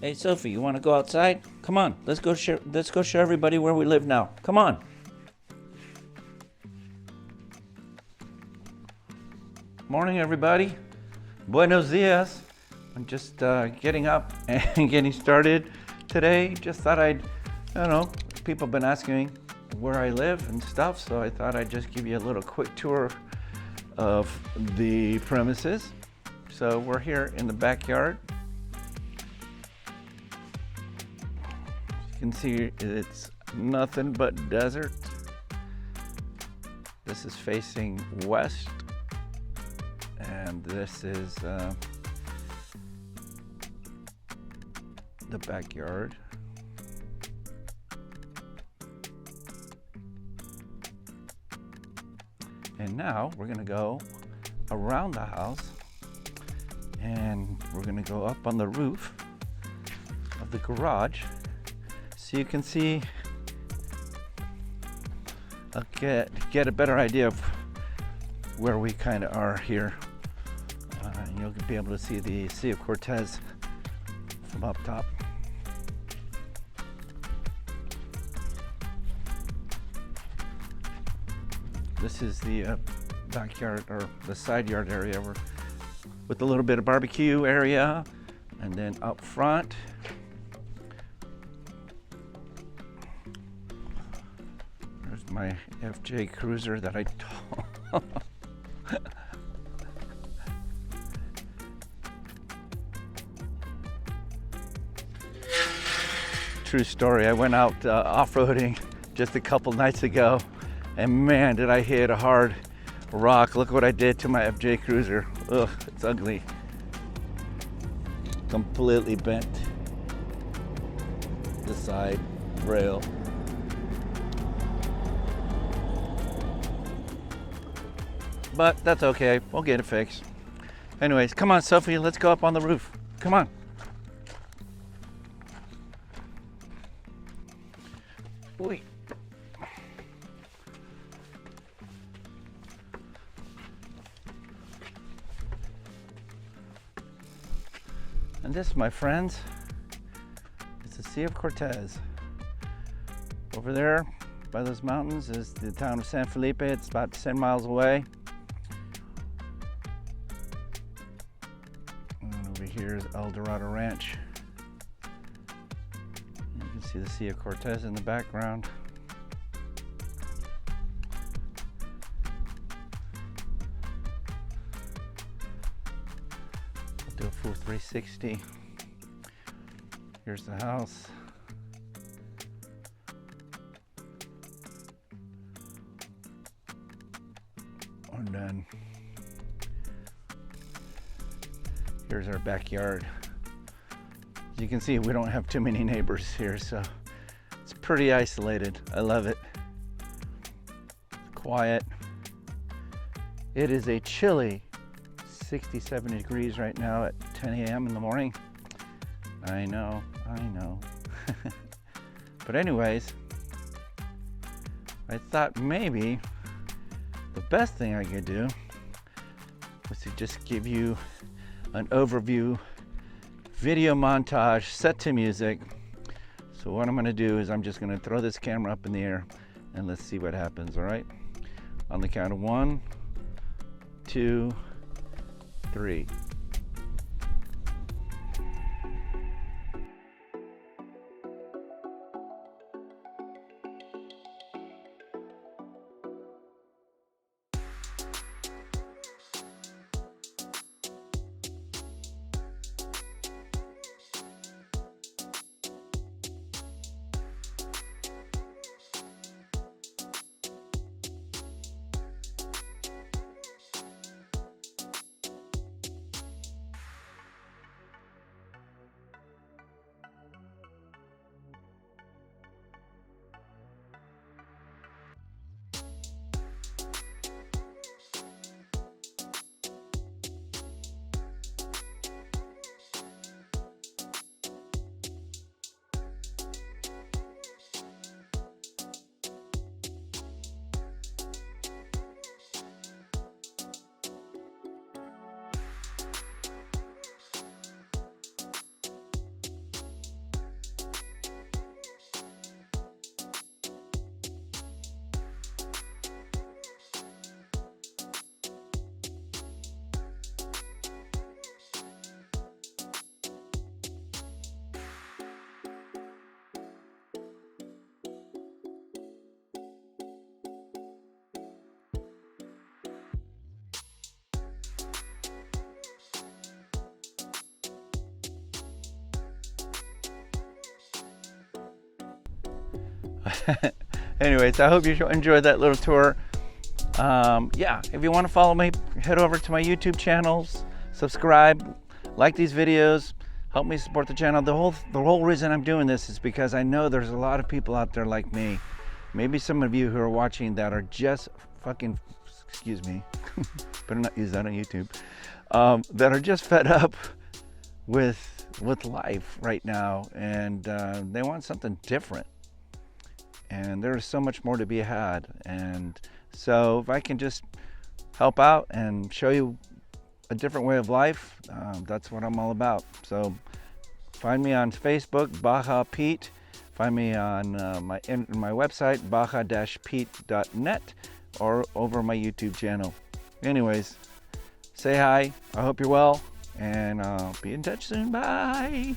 Hey Sophie, you want to go outside? Come on, let's go share. Let's go show everybody where we live now. Come on. Morning, everybody. Buenos dias. I'm just getting up and getting started today. Just thought I don't know, people have been asking me where I live and stuff, so I thought I'd just give you a little quick tour of the premises. So we're here in the backyard. You can see it's nothing but desert. This is facing west, and this is the backyard. And now we're gonna go around the house, and we're gonna go up on the roof of the garage so you can see, get a better idea of where we kind of are here. You'll be able to see the Sea of Cortez from up top. This is the backyard, or the side yard area, with a little bit of barbecue area, and then up front there's my FJ Cruiser that I told. True story, I went out off-roading just a couple nights ago, and man, did I hit a hard rock. Look what I did to my FJ Cruiser. Ugh, it's ugly. Completely bent the side rail. But that's okay, we'll get it fixed. Anyways, come on Sophie, let's go up on the roof. Come on. Wait. And this, my friends, is the Sea of Cortez. Over there by those mountains is the town of San Felipe. It's about 10 miles away. And over here is El Dorado Ranch. You can see the Sea of Cortez in the background. Do a full 360. Here's the house. And then here's our backyard. As you can see, we don't have too many neighbors here, so it's pretty isolated. I love it. Quiet. It is a chilly 67 degrees right now at 10 a.m. in the morning. I know. But anyways, I thought maybe the best thing I could do was to just give you an overview video montage set to music. So what I'm gonna do is I'm just gonna throw this camera up in the air and let's see what happens, all right? On the count of 1, 2, 3. Anyways, I hope you enjoyed that little tour. Yeah, if you want to follow me, head over to my YouTube channels, subscribe, like these videos, help me support the channel. The whole reason I'm doing this is because I know there's a lot of people out there like me, maybe some of you who are watching, that are just fucking, excuse me, better not use that on YouTube, that are just fed up with life right now, and they want something different. And there's so much more to be had. And so if I can just help out and show you a different way of life, that's what I'm all about. So find me on Facebook, Baja Pete. Find me on my website, baja-pete.net, or over my YouTube channel. Anyways, say hi. I hope you're well, and I'll be in touch soon. Bye.